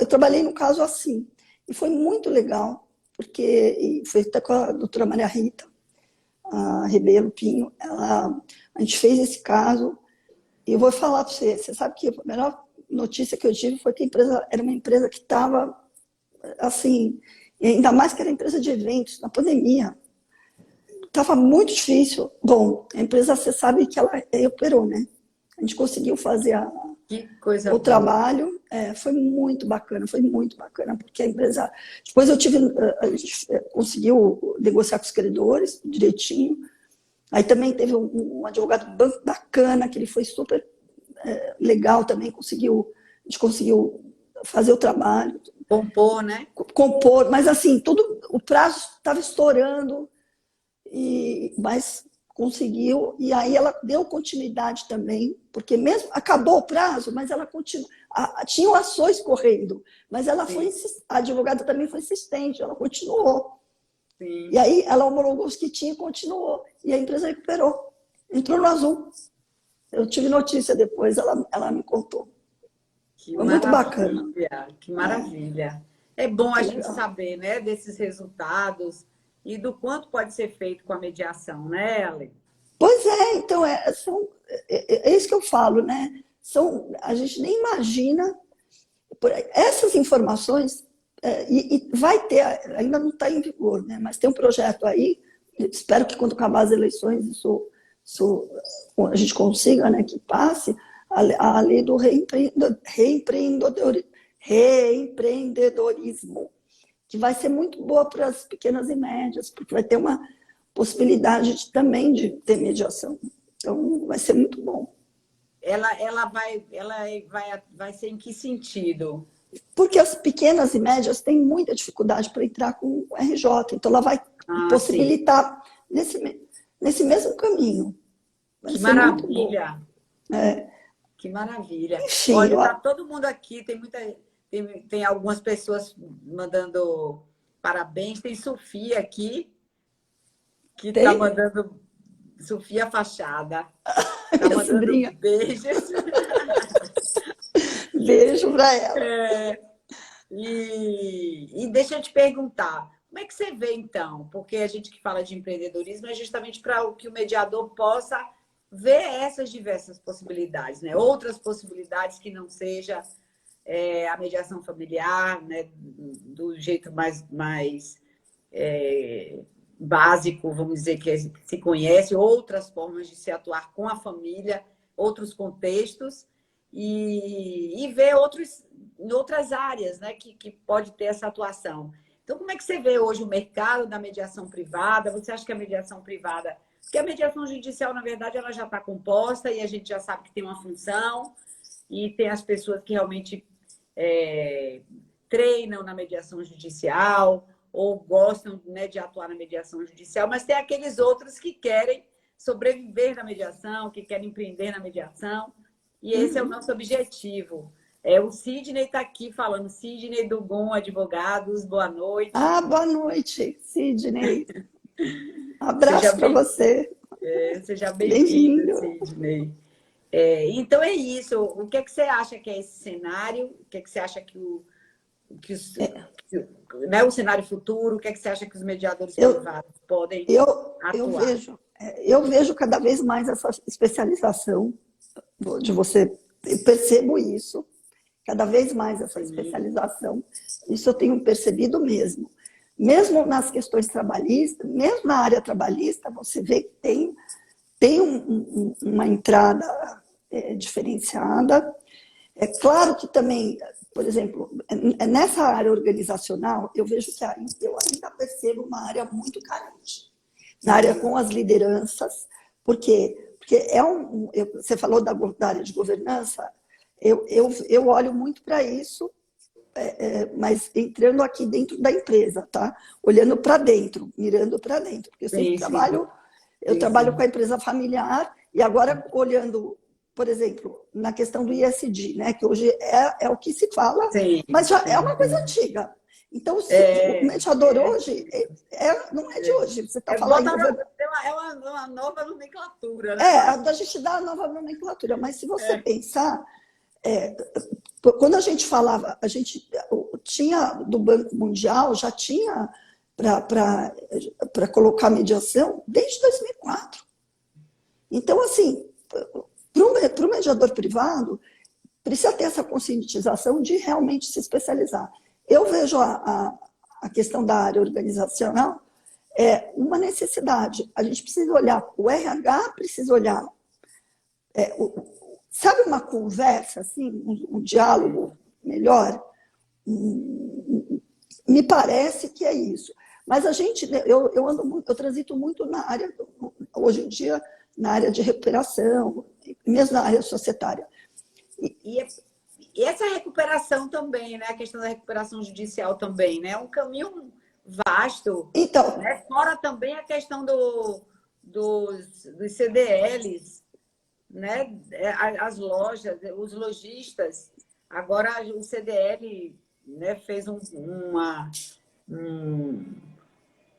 trabalhei no caso assim. E foi muito legal, porque foi até com a doutora Maria Rita, a Rebelo Pinho. A gente fez esse caso. E eu vou falar para você, você sabe que a melhor notícia que eu tive foi que a empresa era uma empresa que estava, assim, ainda mais que era empresa de eventos, na pandemia. Estava muito difícil. Bom, a empresa, você sabe que ela operou, né? A gente conseguiu fazer o trabalho. Foi muito bacana, porque a empresa... Depois a gente conseguiu negociar com os credores direitinho. Aí também teve um advogado bacana, que ele foi super legal também, a gente conseguiu fazer o trabalho. Compor, né? Compor, mas assim, o prazo estava estourando, mas conseguiu, e aí ela deu continuidade também, porque mesmo acabou o prazo, mas ela continua. Tinham ações correndo, mas ela a advogada também foi insistente, ela continuou. Sim. E aí ela homologou os que tinha e continuou. E a empresa recuperou. Entrou no azul. Eu tive notícia depois, ela me contou. Foi muito bacana. Que maravilha. É bom a gente saber, né, desses resultados e do quanto pode ser feito com a mediação, né, Ellen? Pois é, então é isso que eu falo, né? A gente nem imagina, essas informações, e vai ter, ainda não está em vigor, né? Mas tem um projeto aí, espero que quando acabar as eleições isso a gente consiga, né, que passe, a lei do reempreendedorismo, que vai ser muito boa para as pequenas e médias, porque vai ter uma possibilidade também de ter mediação. Então, vai ser muito bom. Vai ser em que sentido? Porque as pequenas e médias têm muita dificuldade para entrar com o RJ, então ela vai possibilitar nesse mesmo caminho. Vai que ser maravilha! É. Que maravilha! Enfim, olha, está todo mundo aqui, tem algumas pessoas mandando parabéns, tem Sofia aqui, que está mandando, Sofia Fachada, está mandando sobrinha. Beijos. Beijo para ela. E deixa eu te perguntar, como é que você vê, então? Porque a gente que fala de empreendedorismo é justamente para que o mediador possa ver essas diversas possibilidades, né? Outras possibilidades que não seja a mediação familiar, né? Do jeito mais básico, vamos dizer, que se conhece, outras formas de se atuar com a família, outros contextos, e ver em outras áreas, né, que pode ter essa atuação. Então, como é que você vê hoje o mercado da mediação privada? Você acha que a mediação privada... Porque a mediação judicial, na verdade, ela já está composta e a gente já sabe que tem uma função e tem as pessoas que realmente treinam na mediação judicial ou gostam, né, de atuar na mediação judicial, mas tem aqueles outros que querem sobreviver na mediação, que querem empreender na mediação, e esse é o nosso objetivo. O Sidney está aqui falando. Sidney Dugon, Advogados, boa noite. Boa noite, Sidney. Abraço para você. Seja bem-vindo, Sidney. Então é isso. O que é que você acha que é esse cenário? O que é que você acha que né, o cenário futuro? O que é que você acha que os mediadores privados podem atuar? Eu vejo cada vez mais essa especialização de você. Eu percebo isso, cada vez mais essa especialização. Isso eu tenho percebido mesmo. Mesmo nas questões trabalhistas, mesmo na área trabalhista, você vê que tem uma entrada diferenciada. É claro que também, por exemplo, nessa área organizacional, eu vejo que eu ainda percebo uma área muito carente. Na área com as lideranças, porque você falou da área de governança, eu olho muito para isso, mas entrando aqui dentro da empresa, tá? Olhando para dentro, mirando para dentro, porque eu sempre trabalho com a empresa familiar e agora olhando, por exemplo, na questão do ISD, né? Que hoje é o que se fala, mas já é uma coisa antiga. Então, o mediador hoje não é de hoje. Você está falando. É uma nova nomenclatura. Né? A gente dá a nova nomenclatura, mas se você pensar, quando a gente falava, a gente tinha do Banco Mundial, já tinha para colocar mediação desde 2004. Então, assim, para o mediador privado, precisa ter essa conscientização de realmente se especializar. Eu vejo a questão da área organizacional uma necessidade. A gente precisa olhar, o RH precisa olhar. Sabe uma conversa, assim, um diálogo melhor? Me parece que é isso. Mas eu transito muito na área, hoje em dia, na área de recuperação, mesmo na área societária. E essa recuperação também, né? A questão da recuperação judicial também, né? É um caminho vasto. Então, né? Fora também a questão dos CDLs, né? As lojas, os lojistas. Agora o CDL, né, fez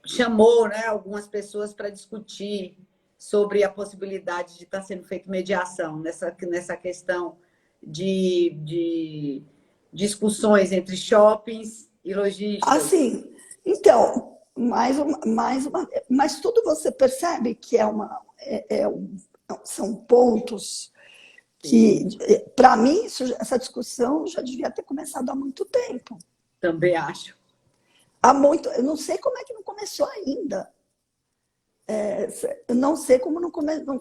chamou, né, algumas pessoas para discutir sobre a possibilidade de estar sendo feita mediação nessa questão de discussões entre shoppings e lojistas. Assim, então, mas tudo você percebe que são pontos Que, para mim, essa discussão já devia ter começado há muito tempo. Também acho. Há muito, eu não sei como é que não começou ainda. Eu não sei como não começou,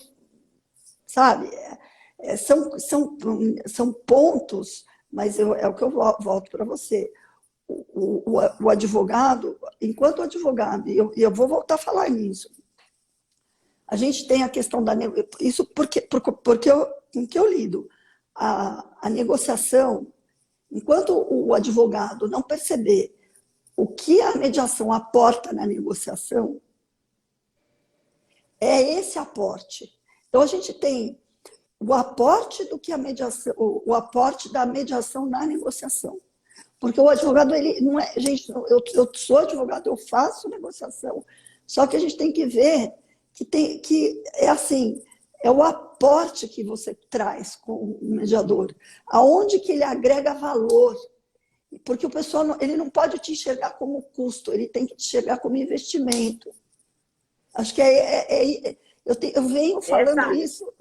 sabe? São pontos, mas é o que eu volto para você. O advogado, enquanto advogado, e eu vou voltar a falar nisso, a gente tem a questão da negociação, isso porque com que eu lido, a negociação, enquanto o advogado não perceber o que a mediação aporta na negociação, é esse aporte. Então, a gente tem o aporte do que a mediação, o aporte da mediação na negociação. Porque o advogado, ele não é. Gente, eu sou advogado, eu faço negociação. Só que a gente tem que ver que é assim, é o aporte que você traz com o mediador, aonde que ele agrega valor. Porque o pessoal ele não pode te enxergar como custo, ele tem que te enxergar como investimento. Acho que eu venho falando isso.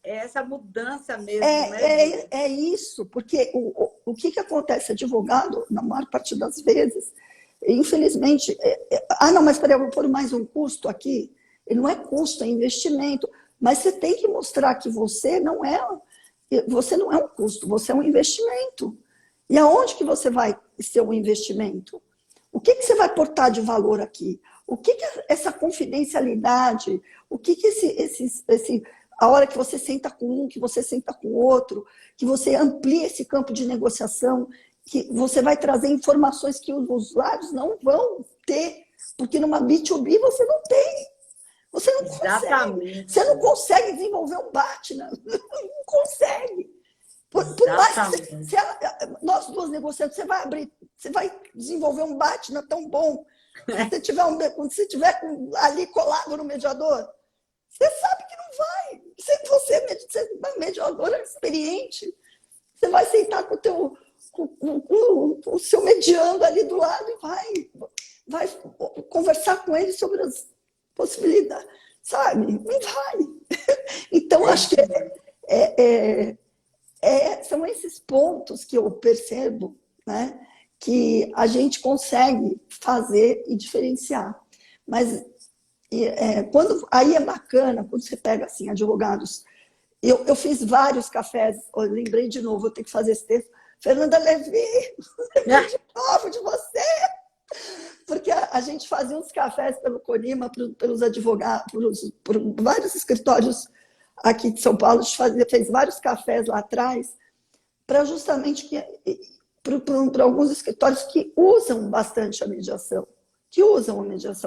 É essa mudança mesmo, né? É isso, porque o que acontece? Advogado, na maior parte das vezes, infelizmente, não, mas peraí, eu vou pôr mais um custo aqui. Ele não é custo, é investimento. Mas você tem que mostrar que você não é um custo, você é um investimento. E aonde que você vai ser um investimento? O que você vai aportar de valor aqui? O que essa confidencialidade, o que a hora que você senta com um, que você senta com o outro, que você amplia esse campo de negociação, que você vai trazer informações que os usuários não vão ter, porque numa B2B você não tem. Você não consegue. Você não consegue desenvolver um BATNA. Não consegue. Por mais que nós duas negociantes, você vai desenvolver um BATNA tão bom. Quando você tiver ali colado no mediador, você sabe que não vai. Você é mediadora experiente. Você vai sentar com o seu mediando ali do lado e vai conversar com ele sobre as possibilidades. Sabe? Não vai. Então, acho que são esses pontos que eu percebo, né, que a gente consegue fazer e diferenciar. Mas aí é bacana, quando você pega assim, advogados. Eu fiz vários cafés, eu lembrei de novo, vou ter que fazer esse texto. Fernanda Levi, lembrei de novo de você. Porque a gente fazia uns cafés pelo Conima, pelos advogados, por vários escritórios aqui de São Paulo, a gente fez vários cafés lá atrás, para justamente para alguns escritórios que usam bastante a mediação,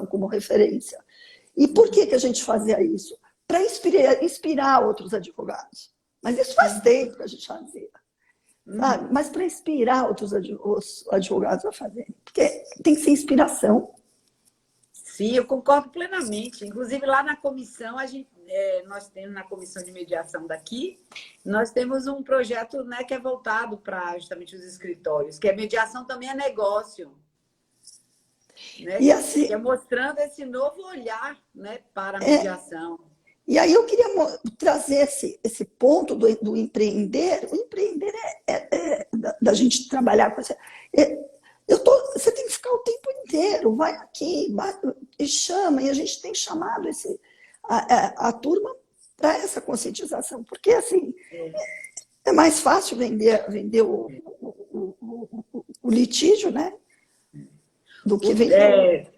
como referência. E por que a gente fazia isso? Para inspirar outros advogados. Mas isso faz tempo que a gente fazia. Sabe? Mas para inspirar outros advogados a fazerem. Porque tem que ser inspiração. Sim, eu concordo plenamente. Inclusive, lá na comissão, nós temos na comissão de mediação daqui, nós temos um projeto, né, que é voltado para justamente os escritórios, que é mediação também é negócio. Né? E assim, que é mostrando esse novo olhar, né, para a mediação. E aí eu queria trazer esse ponto do empreender. O empreender da gente trabalhar com você. Você tem que ficar o tempo inteiro, vai aqui, e chama, e a gente tem chamado a turma para essa conscientização, porque assim é mais fácil vender o litígio, né? Do que vender.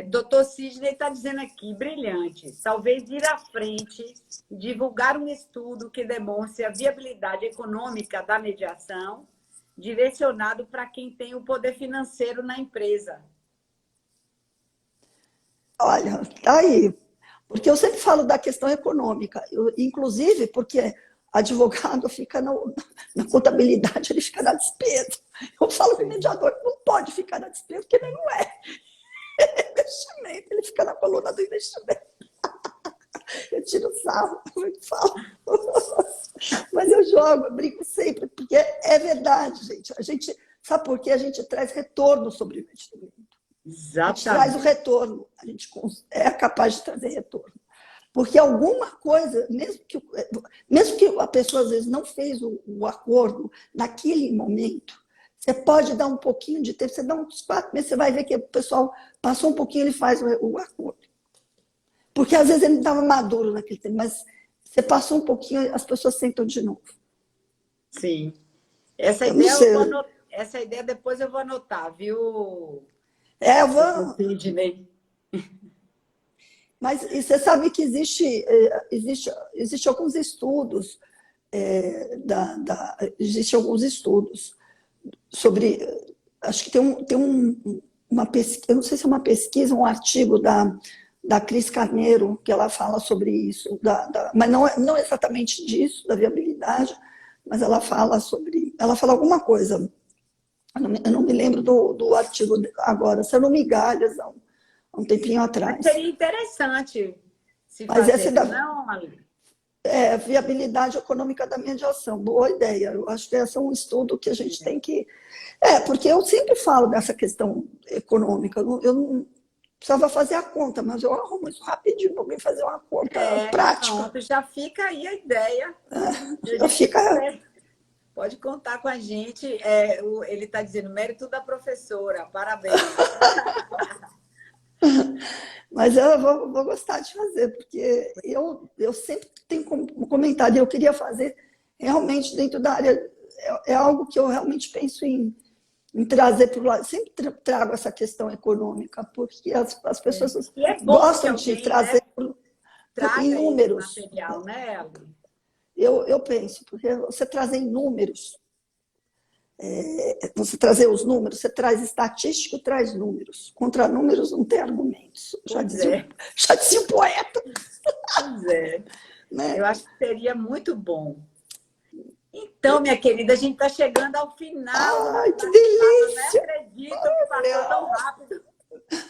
Doutor Sidney está dizendo aqui, brilhante, talvez ir à frente e divulgar um estudo que demonstre a viabilidade econômica da mediação, direcionado para quem tem o poder financeiro na empresa. Olha, tá aí. Porque eu sempre falo da questão econômica, inclusive porque advogado fica na contabilidade, ele fica na despesa. Eu falo que o mediador não pode ficar na despesa, porque ele não é. Investimento, ele fica na coluna do investimento. Eu tiro sarro, eu falo. Mas eu jogo, eu brinco sempre, porque é verdade, gente. Sabe por quê? A gente traz retorno sobre o investimento. Exatamente. A gente traz o retorno, a gente é capaz de trazer retorno. Porque alguma coisa, mesmo que a pessoa às vezes não fez o acordo naquele momento, você pode dar um pouquinho de tempo, você dá uns 4 meses, você vai ver que o pessoal passou um pouquinho, ele faz o acordo. Porque às vezes ele não estava maduro naquele tempo, mas você passou um pouquinho, as pessoas sentam de novo. Sim. Essa Eu não ideia, sei. essa ideia depois eu vou anotar, viu, Eu vou. Sidney? Mas e você sabe que existe alguns estudos, existe alguns estudos sobre. Acho que uma pesquisa, eu não sei se é uma pesquisa, um artigo da Cris Carneiro, que ela fala sobre isso, mas não exatamente disso, da viabilidade, mas ela fala alguma coisa. Eu não me lembro do artigo agora, se eu não me galhas, há um tempinho Mas atrás. seria interessante se Mas essa fazer, não, Ali? Viabilidade econômica da mediação. Boa ideia. Eu acho que esse é um estudo que a gente tem que. Porque eu sempre falo dessa questão econômica. Eu não precisava fazer a conta, mas eu arrumo isso rapidinho para alguém fazer uma conta prática. Pronto, já fica aí a ideia. Já fica. Pode contar com a gente. Ele está dizendo mérito da professora. Parabéns. Mas eu vou gostar de fazer, porque eu sempre tenho comentado, eu queria fazer realmente dentro da área, é algo que eu realmente penso em trazer para o lado. Sempre trago essa questão econômica, porque as pessoas gostam de trazer, né, traga em números. Esse material, né, Eli? Eu penso, porque você trazer em números, você trazer os números, você traz estatístico, traz números. Contra números não tem argumentos. Já dizia o poeta. Pois é. Né? Eu acho que seria muito bom. Então, minha querida, a gente está chegando ao final. Ai, que delícia! Não acredito que passou tão rápido.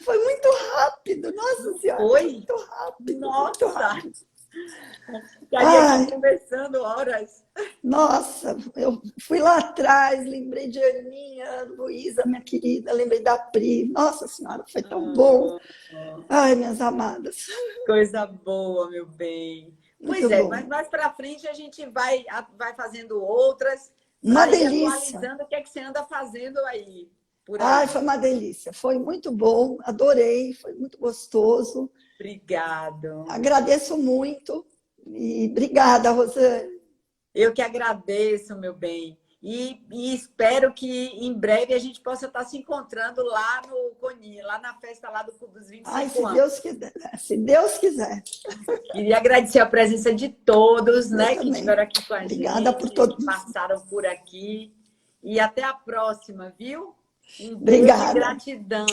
Foi muito rápido, nossa senhora. Foi? Muito rápido. Nossa! Muito rápido. Ficaria aqui conversando horas. Nossa, eu fui lá atrás, lembrei de Aninha, Luísa, minha querida, lembrei da Pri. Nossa senhora, foi tão bom. Ai, minhas amadas. Coisa boa, meu bem. Muito bom. Mas mais para frente a gente vai fazendo outras. Uma delícia. Atualizando o que é que você anda fazendo aí. Ai, foi uma delícia. Foi muito bom, adorei, foi muito gostoso. Obrigado. Agradeço muito. E obrigada, Rosane. Eu que agradeço, meu bem. E espero que em breve a gente possa estar se encontrando lá no Coni, lá na festa lá dos 25 anos. Se Deus quiser. Se Deus quiser. Queria agradecer a presença de todos, né, que estiveram aqui com a gente. Obrigada por todos. Que passaram por aqui. E até a próxima, viu? Obrigada. De gratidão.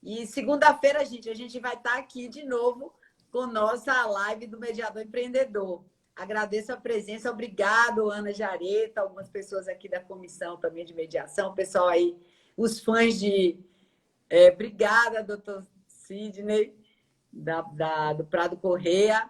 E segunda-feira, a gente vai estar aqui de novo com nossa live do Mediador Empreendedor. Agradeço a presença, obrigado, Ana Jareta, algumas pessoas aqui da comissão também de mediação, pessoal aí, os fãs de... obrigada, doutor Sidney, do Prado Correia,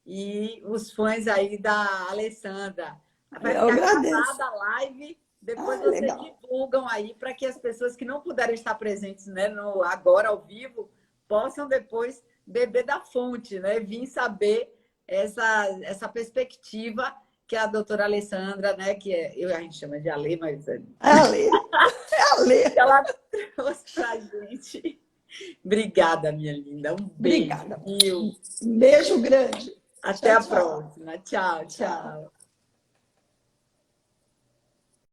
e os fãs aí da Alessandra. Vai ficar gravada a live, depois vocês divulgam aí para que as pessoas que não puderam estar presentes, né, agora ao vivo, possam depois beber da fonte, né, vir saber essa perspectiva que a doutora Alessandra, né, que a gente chama de Ale, mas Ale. Ela trouxe para a gente. Obrigada, minha linda. Um beijo. Obrigada. Um beijo grande. Até a próxima. Tchau, tchau.